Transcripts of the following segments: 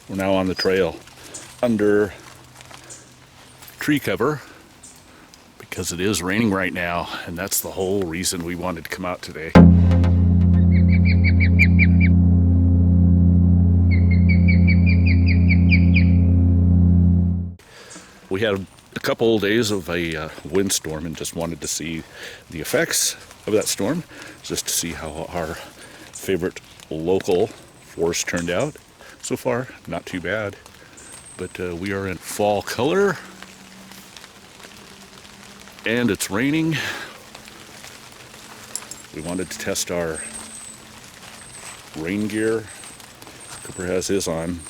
We're now on the trail under tree cover because it is raining right now, and that's the whole reason we wanted to come out today. We had a couple of days of a windstorm and just wanted to see the effects of that storm, just to see how our favorite local forest turned out. So far, not too bad, but we are in fall color and it's raining. We wanted to test our rain gear. Cooper has his on,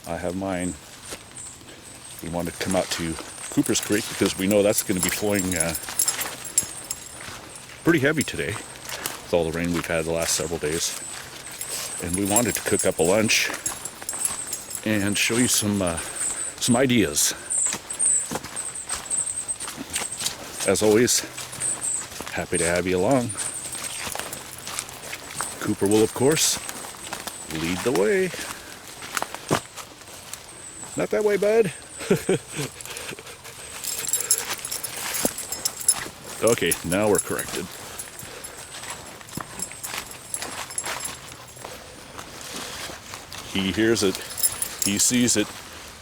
I have mine. We wanted to come out to Cooper's Creek because we know that's going to be flowing pretty heavy today with all the rain we've had the last several days. And we wanted to cook up a lunch and show you some ideas. As always, happy to have you along. Cooper will, of course, lead the way. Not that way, bud. Okay, now we're corrected. He hears it. He sees it.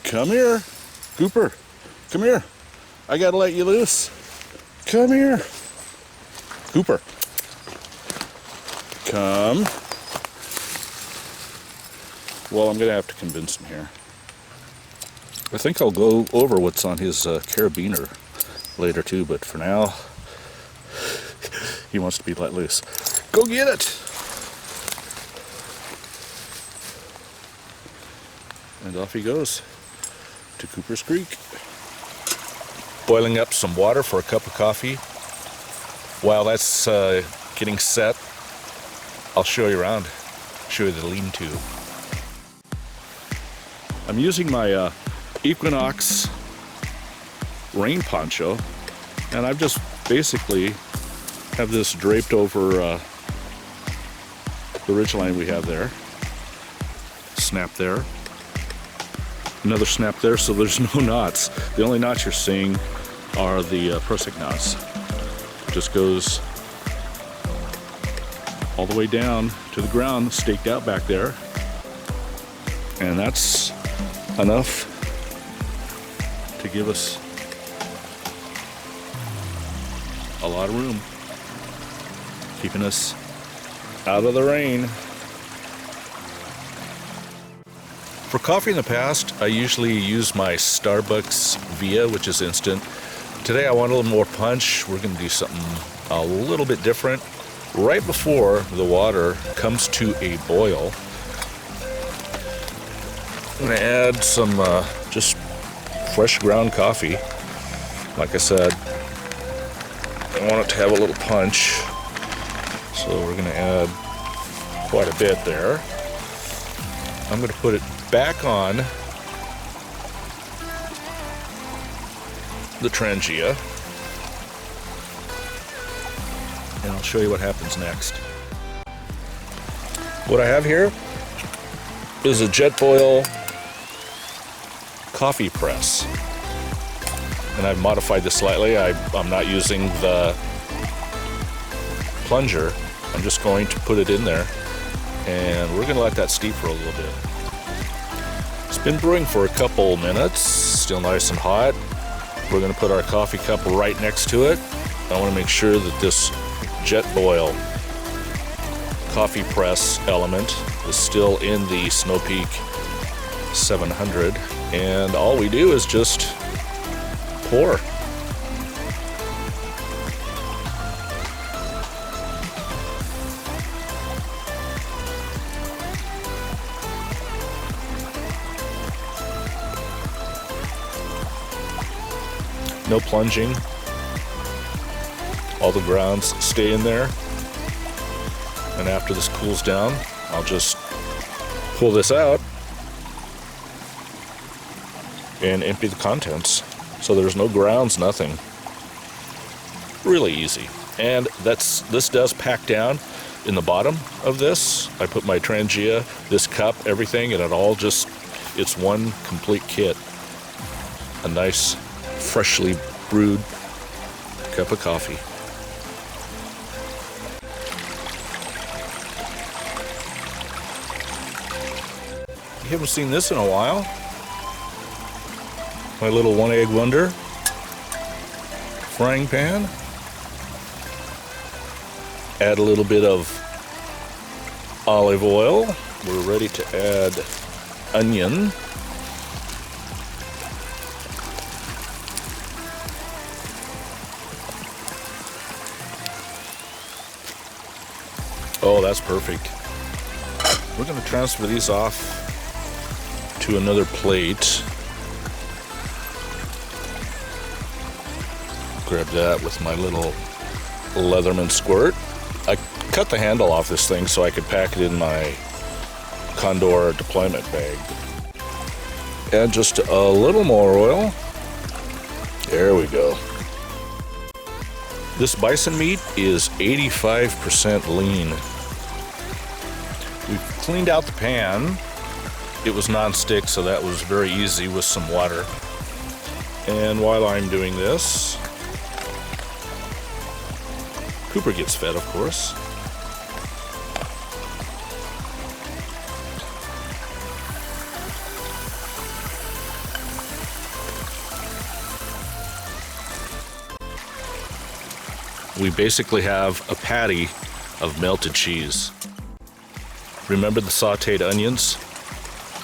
Come here, Cooper. Come here. I gotta let you loose. Come here. Cooper. Come. Well, I'm gonna have to convince him here. I think I'll go over what's on his carabiner later too, but for now, he wants to be let loose. Go get it! And off he goes to Cooper's Creek. Boiling up some water for a cup of coffee. While that's getting set, I'll show you around, show you the lean-to. I'm using my Equinox Rain Poncho, and I've just basically have this draped over the ridgeline we have there. Snap there. Another snap there, so there's no knots. The only knots you're seeing are the prusik knots. It just goes all the way down to the ground, staked out back there. And that's enough to give us a lot of room, keeping us out of the rain. For coffee in the past, I usually use my Starbucks Via, which is instant. Today I want a little more punch. We're going to do something a little bit different. Right before the water comes to a boil, I'm going to add some just fresh ground coffee. Like I said, I want it to have a little punch, so we're going to add quite a bit there. I'm going to put it back on the Trangia, and I'll show you what happens next. What I have here is a JetBoil Coffee Press, and I've modified this slightly. I'm not using the plunger. I'm just going to put it in there, and we're going to let that steep for a little bit. It's been brewing for a couple minutes, still nice and hot. We're going to put our coffee cup right next to it. I want to make sure that this JetBoil coffee press element is still in the Snow Peak 700, and all we do is just pour. No plunging. All the grounds stay in there. And after this cools down, I'll just pull this out and empty the contents. So there's no grounds, nothing. Really easy. And this does pack down in the bottom of this. I put my Trangia, this cup, everything, and it all just It's one complete kit. A nice, freshly brewed cup of coffee. You haven't seen this in a while. My little One Egg Wonder frying pan. Add a little bit of olive oil. We're ready to add onion. Oh, that's perfect. We're going to transfer these off to another plate. Grab that with my little Leatherman squirt. I cut the handle off this thing so I could pack it in my Condor deployment bag. Add just a little more oil. There we go. This bison meat is 85% lean. We've cleaned out the pan. It was non-stick, so that was very easy with some water. And while I'm doing this, Cooper gets fed, of course. We basically have a patty of melted cheese. Remember the sauteed onions?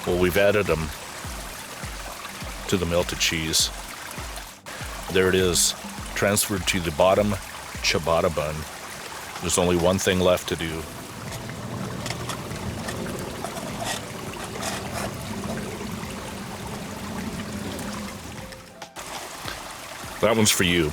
Well, we've added them to the melted cheese. There it is, transferred to the bottom ciabatta bun. There's only one thing left to do. That one's for you.